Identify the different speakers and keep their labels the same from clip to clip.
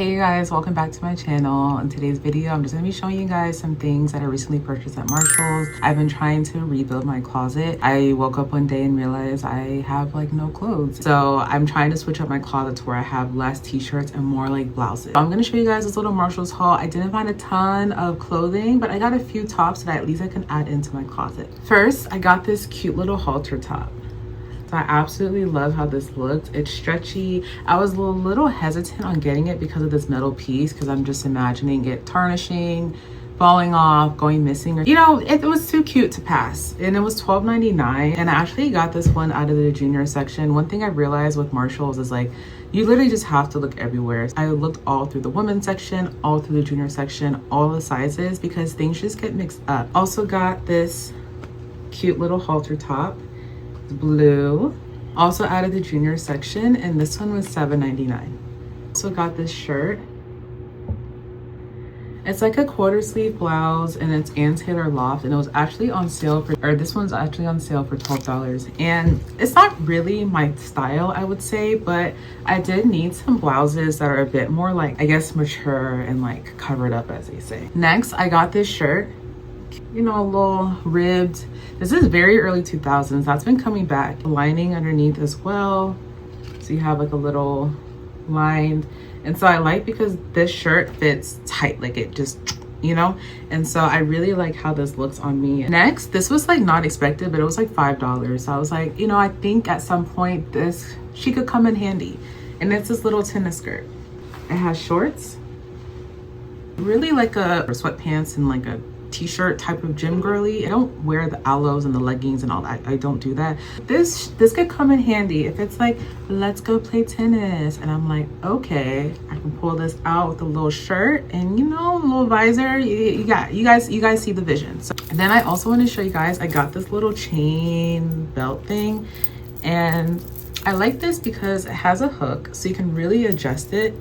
Speaker 1: Hey you guys, welcome back to my channel. In today's video, I'm just gonna be showing you guys some things that I recently purchased at Marshall's. I've been trying to rebuild my closet. I woke up one day and realized I have like no clothes. So I'm trying to switch up my closet to where I have less t-shirts and more like blouses. So I'm gonna show you guys this little Marshall's haul. I didn't find a ton of clothing, but I got a few tops that at least I can add into my closet. First, I got this cute little halter top. So I absolutely love how this looks. It's stretchy. I was a little hesitant on getting it because of this metal piece, because I'm just imagining it tarnishing, falling off, going missing, or you know, it was too cute to pass. And it was $12.99, and I actually got this one out of the junior section. One thing I realized with Marshall's is like, you literally just have to look everywhere. I looked all through the women's section, all through the junior section, all the sizes, because things just get mixed up. Also got this cute little halter top, blue, also out of the junior section, and this one was $7.99. Also got this shirt. It's like a quarter sleeve blouse, and it's Ann Taylor Loft, and it was actually on sale for, or this one's actually on sale for $12. And it's not really my style, I would say, but I did need some blouses that are a bit more like, I guess, mature and like covered up, as they say. Next, I got this shirt, you know, a little ribbed. This is very early 2000s. That's been coming back. Lining underneath as well, so you have like a little lined. And so I like, because this shirt fits tight, like it just, you know, and so I really like how this looks on me. Next, this was like not expected, but it was like $5. So I was like, you know, I think at some point she could come in handy. And it's this little tennis skirt. It has shorts, really like a sweatpants and like a t-shirt type of gym girly. I don't wear the aloes and the leggings and all that. I don't do that. This could come in handy if it's like, let's go play tennis, and I'm like, okay, I can pull this out with a little shirt and, you know, a little visor. You guys see the vision. So then I also want to show you guys, I got this little chain belt thing, and I like this because it has a hook, so you can really adjust it.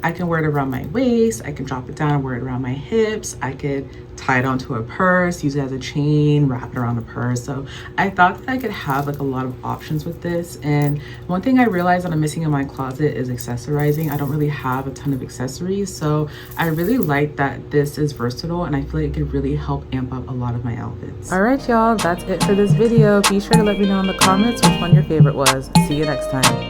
Speaker 1: I can wear it around my waist, I can drop it down and wear it around my hips, I could tie it onto a purse, use it as a chain, wrap it around a purse. So I thought that I could have like a lot of options with this. And one thing I realized that I'm missing in my closet is accessorizing. I don't really have a ton of accessories, so I really like that this is versatile, and I feel like it could really help amp up a lot of my outfits. All right, y'all, that's it for this video. Be sure to let me know in the comments which one your favorite was. See you next time.